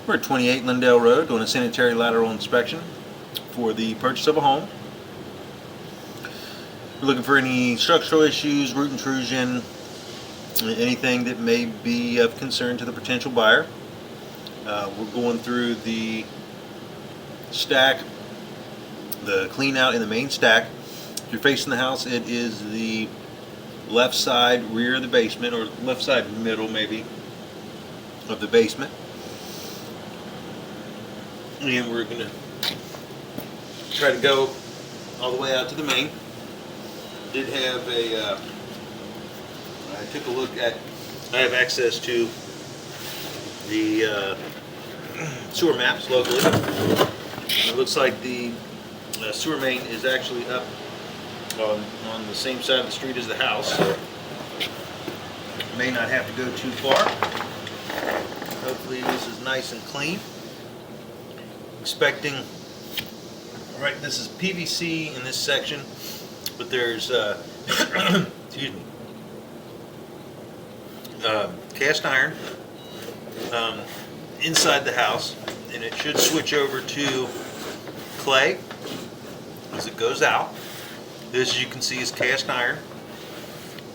We're at 28 Lyndale Road doing a sanitary lateral inspection for the purchase of a home. We're looking for any structural issues, root intrusion, anything that may be of concern to the potential buyer. We're going through the stack, the clean out in the main stack. If you're facing the house, it is the left side rear of the basement, or left side middle maybe of the basement. And we're going to try to go all the way out to the main. Did have I took a look at, I have access to the sewer maps locally. It looks like the sewer main is actually up on the same side of the street as the house, so may not have to go too far. Hopefully this is nice and clean. Expecting, right, this is PVC in this section, but there's excuse me, cast iron inside the house, and it should switch over to clay as it goes out. This, as you can see, is cast iron.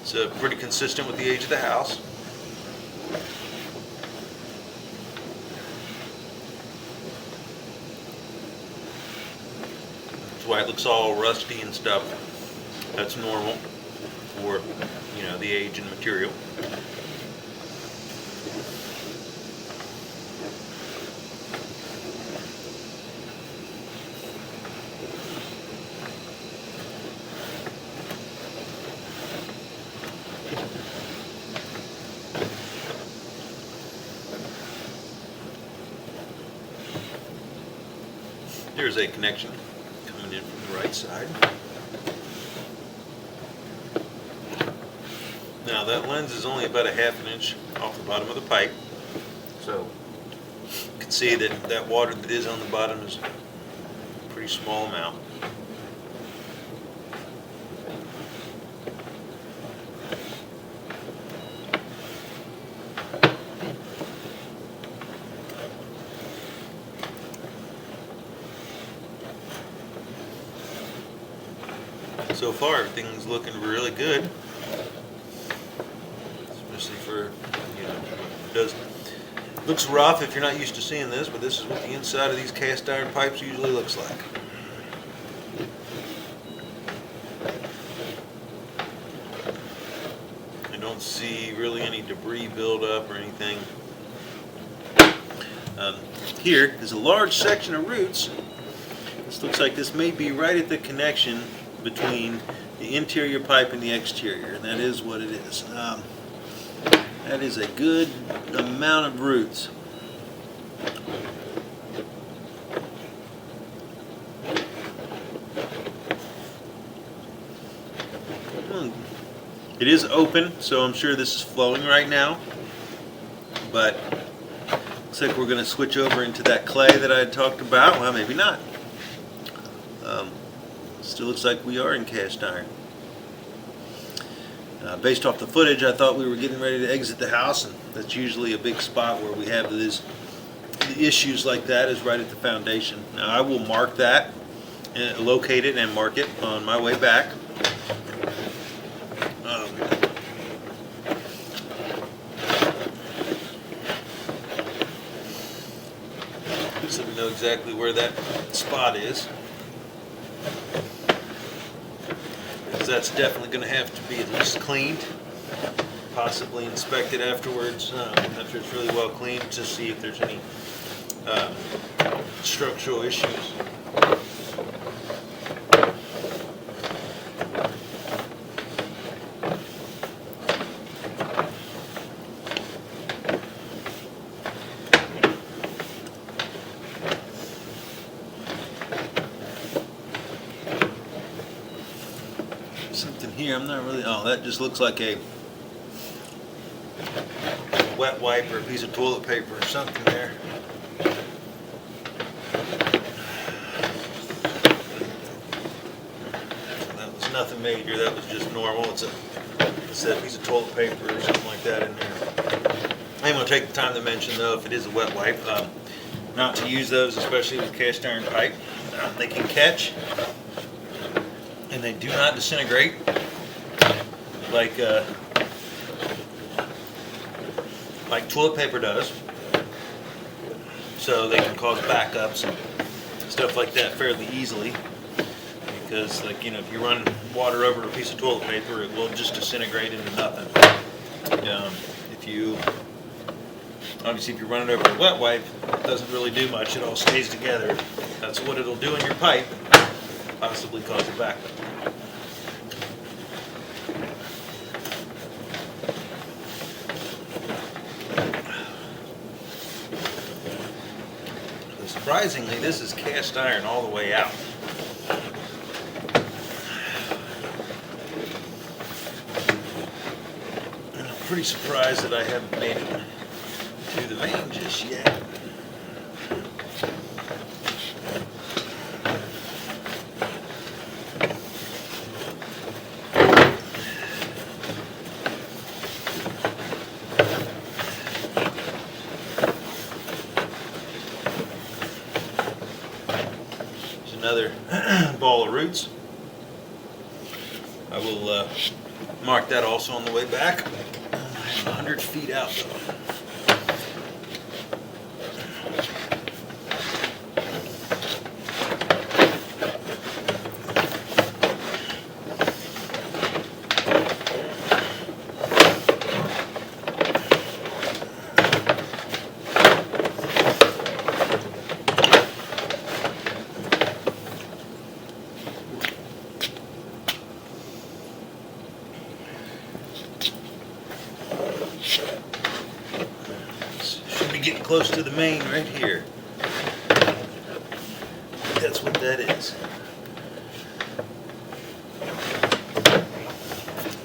It's pretty consistent with the age of the house. That's why it looks all rusty and stuff. That's normal for, you know, the age and material. There's a connection coming in from the right side. Now that lens is only about a ½ an inch off the bottom of the pipe, so you can see that that water that is on the bottom is a pretty small amount. So far, everything's looking really good, especially for, you know, it looks rough if you're not used to seeing this, but this is what the inside of these cast iron pipes usually looks like. I don't see really any debris buildup or anything. Here is a large section of roots. This looks like this may be right at the connection between the interior pipe and the exterior, and that is what it is. That is a good amount of roots. It is open, so I'm sure this is flowing right now, but looks like we're going to switch over into that clay that I had talked about. Well, maybe not. Still looks like we are in cast iron. Based off the footage, I thought we were getting ready to exit the house, and that's usually a big spot where we have the issues like that, is right at the foundation. Now I will mark that, locate it and mark it on my way back. So we know exactly where that spot is. That's definitely going to have to be at least cleaned, possibly inspected afterwards, after it's really well cleaned, to see if there's any structural issues. Something here, I'm not really, oh, that just looks like a wet wipe or a piece of toilet paper or something there. That was nothing major, that was just normal. It's a piece of toilet paper or something like that in there. I'm going to take the time to mention, though, if it is a wet wipe, not to use those, especially with cast iron pipe. They can catch, and they do not disintegrate like toilet paper does. So they can cause backups and stuff like that fairly easily. Because, like, you know, if you run water over a piece of toilet paper, it will just disintegrate into nothing. Obviously, if you run it over a wet wipe, it doesn't really do much. It all stays together. That's what it'll do in your pipe, possibly cause a backup. So surprisingly, this is cast iron all the way out. Pretty surprised that I haven't made it to the vein just yet. There's another ball of roots. I will mark that also on the way back. 100 feet out though. Should be getting close to the main right here. That's what that is.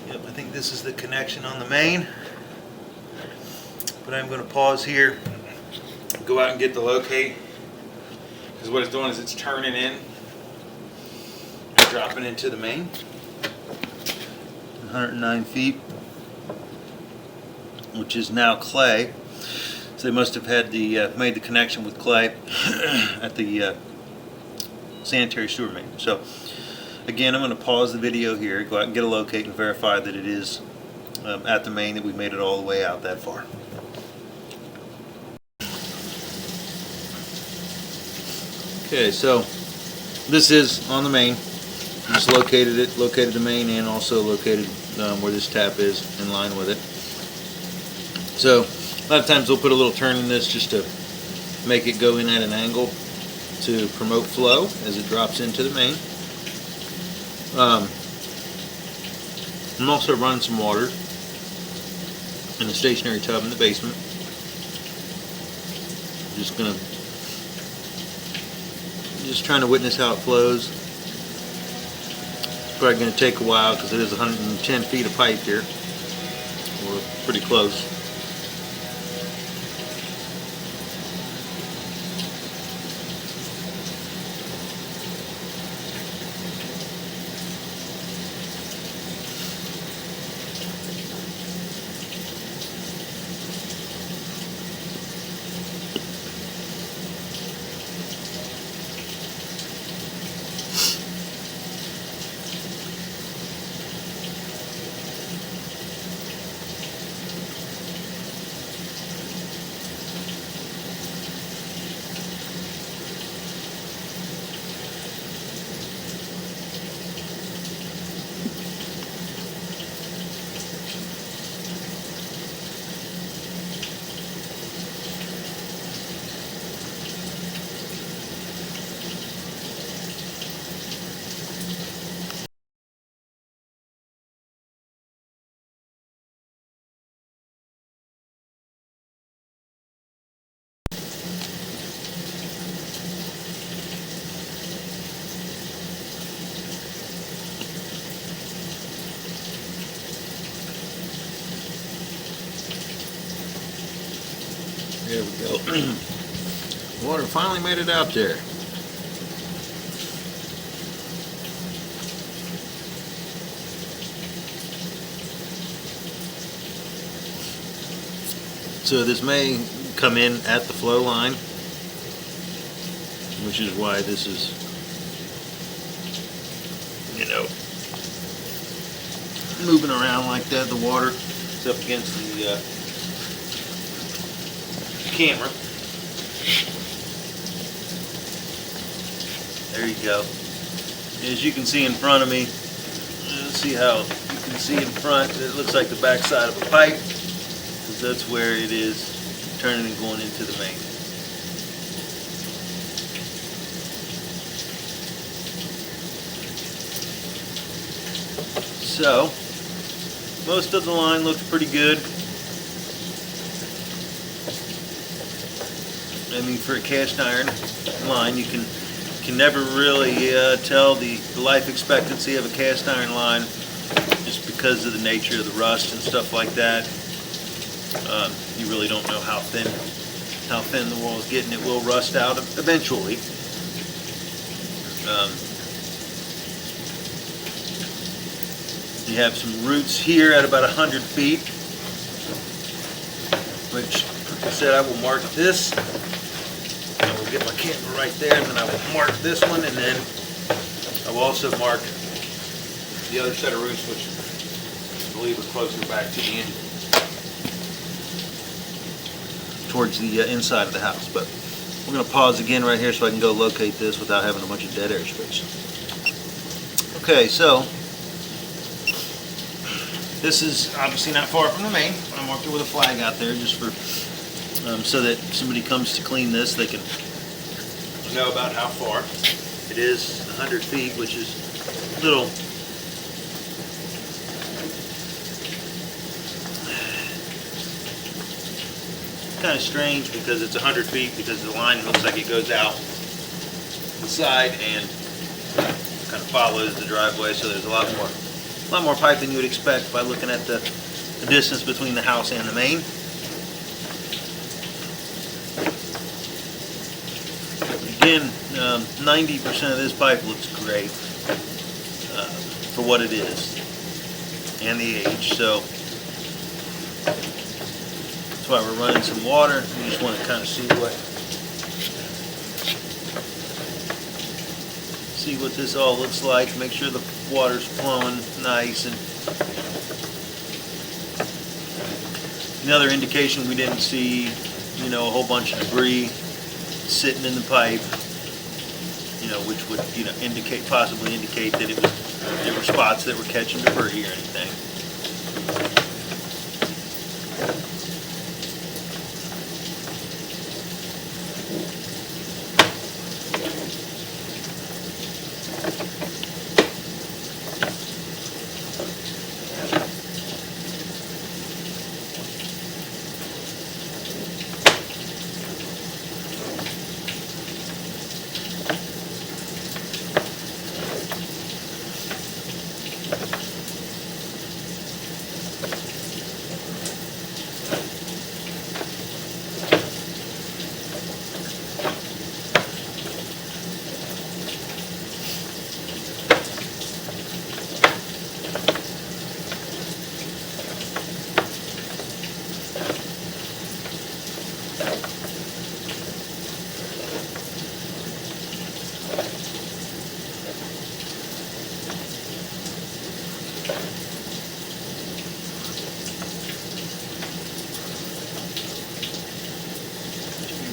Yep, I think this is the connection on the main. But I'm going to pause here, go out and get the locate. Because what it's doing is it's turning in, dropping into the main. 109 feet, which is now clay. So they must have had made the connection with clay at the sanitary sewer main. So again, I'm going to pause the video here, go out and get a locate and verify that it is at the main, that we made it all the way out that far. Okay, so this is on the main. Just located the main, and also located where this tap is in line with it. So a lot of times we'll put a little turn in this just to make it go in at an angle to promote flow as it drops into the main. I'm also running some water in a stationary tub in the basement. Just trying to witness how it flows. It's probably going to take a while because it is 110 feet of pipe here. We're pretty close. There we go. Water finally made it out there. So this may come in at the flow line, which is why this is, you know, moving around like that. The water is up against the camera. There you go. As you can see in front of me, let's see how you can see in front, it looks like the back side of a pipe, because that's where it is turning and going into the main. So, most of the line looks pretty good. I mean, for a cast iron line, you can never really tell the life expectancy of a cast iron line, just because of the nature of the rust and stuff like that. You really don't know how thin the wall is getting. It will rust out eventually. You have some roots here at about 100 feet, which, like I said, I will mark this. I will get my camera right there, and then I will mark this one, and then I will also mark the other set of roots, which I believe are closer back to the end, towards the inside of the house. But we're going to pause again right here so I can go locate this without having a bunch of dead air space. Okay, so this is obviously not far from the main. I marked it with a flag out there just for so that somebody comes to clean this, they can know about how far. It is 100 feet, which is a little kind of strange, because it's 100 feet, because the line looks like it goes out the side and kind of follows the driveway, so there's a lot more pipe than you would expect by looking at the distance between the house and the main. Again, 90% of this pipe looks great for what it is and the age. So that's why we're running some water. We just want to kind of see what this all looks like. Make sure the water's flowing nice. And another indication we didn't see, you know, a whole bunch of debris sitting in the pipe, you know, which would, you know, possibly indicate that there were spots that were catching debris or anything.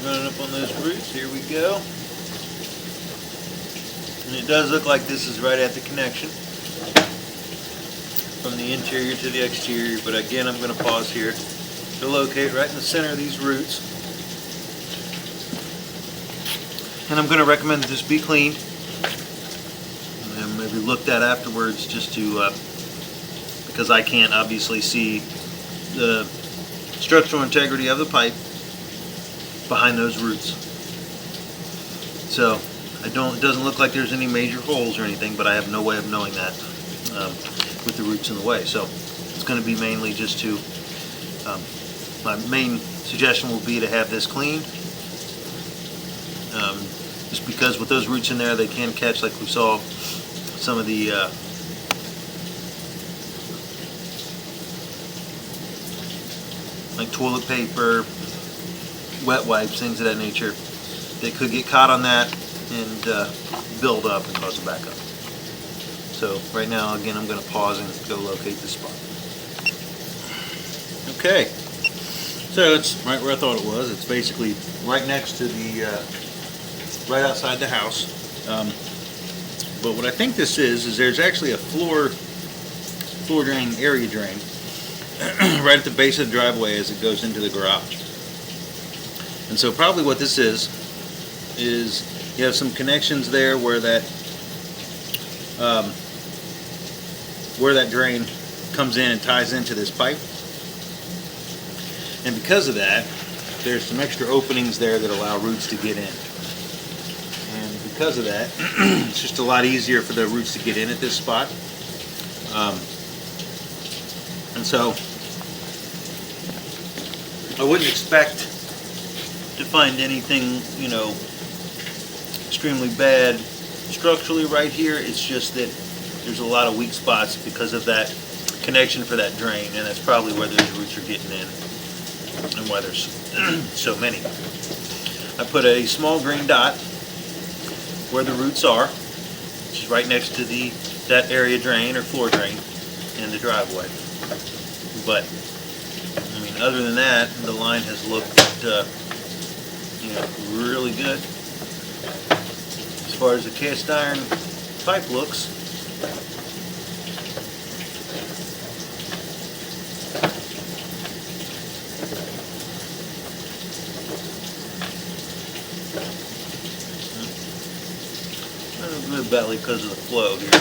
Running up on those roots, here we go. And it does look like this is right at the connection from the interior to the exterior, but again, I'm going to pause here to locate right in the center of these roots. And I'm going to recommend that this be cleaned and maybe looked at afterwards, just to because I can't obviously see the structural integrity of the pipe behind those roots. So it doesn't look like there's any major holes or anything, but I have no way of knowing that with the roots in the way. So it's going to be mainly just to, my main suggestion will be to have this cleaned, just because with those roots in there, they can catch, like we saw, some of the like toilet paper, wet wipes, things of that nature. They could get caught on that, and build up and cause a backup. So right now, again, I'm going to pause and go locate the spot. Okay, so it's right where I thought it was. It's basically right next to the, right outside the house. But what I think this is there's actually a floor drain, area drain, right at the base of the driveway as it goes into the garage. And so probably what this is you have some connections there where that drain comes in and ties into this pipe. And because of that, there's some extra openings there that allow roots to get in. And because of that, it's just a lot easier for the roots to get in at this spot. And so I wouldn't expect to find anything, you know, extremely bad structurally right here. It's just that there's a lot of weak spots because of that connection for that drain, and that's probably where those roots are getting in and why there's so many. I put a small green dot where the roots are, which is right next to that area drain or floor drain in the driveway. But I mean, other than that, the line has looked you know, really good. As far as the cast iron pipe looks, a good belly because of the flow here.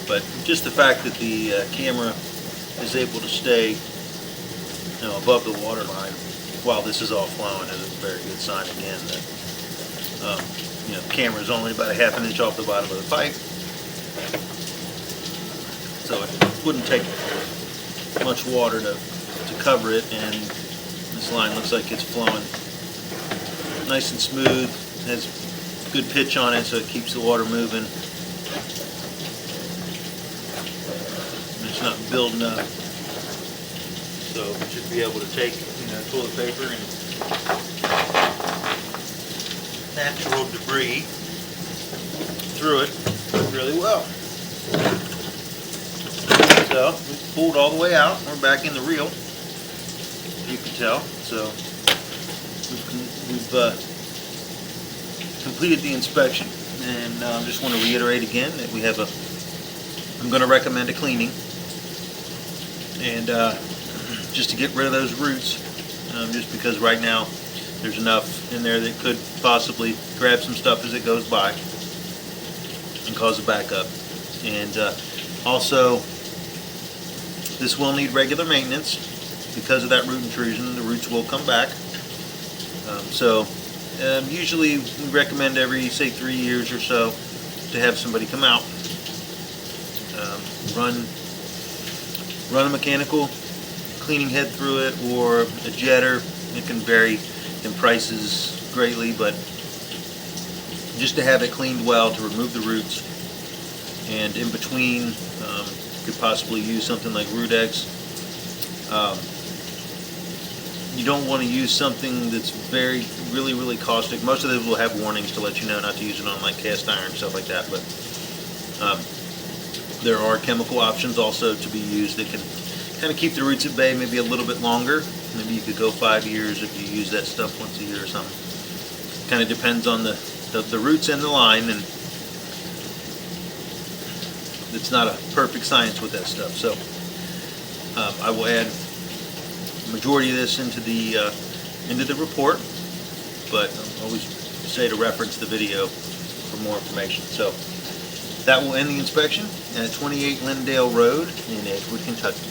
But just the fact that the camera is able to stay, you know, above the water line while this is all flowing is a very good sign again that you know, the camera is only about a ½ inch off the bottom of the pipe, so it wouldn't take much water to cover it, and this line looks like it's flowing nice and smooth, has good pitch on it so it keeps the water moving. It's not building up, so we should be able to take, you know, toilet paper and natural debris through it really well. So we pulled all the way out. We're back in the reel, you can tell. So we've completed the inspection, and I just want to reiterate again that we have I'm going to recommend a cleaning. And just to get rid of those roots, just because right now there's enough in there that could possibly grab some stuff as it goes by and cause a backup. And also, this will need regular maintenance because of that root intrusion. The roots will come back. Usually we recommend every, say, 3 years or so to have somebody come out, run a mechanical cleaning head through it or a jetter. It can vary in prices greatly, but just to have it cleaned well to remove the roots. And in between, you could possibly use something like Rudex. You don't want to use something that's really caustic. Most of those will have warnings to let you know not to use it on like cast iron, stuff like that, but there are chemical options also to be used that can kind of keep the roots at bay maybe a little bit longer. Maybe you could go 5 years if you use that stuff once a year or something. Kind of depends on the roots and the line, and it's not a perfect science with that stuff. So I will add the majority of this into the report, but I always say to reference the video for more information. So that will end the inspection at 28 Lyndale Road in Edgewood, Kentucky.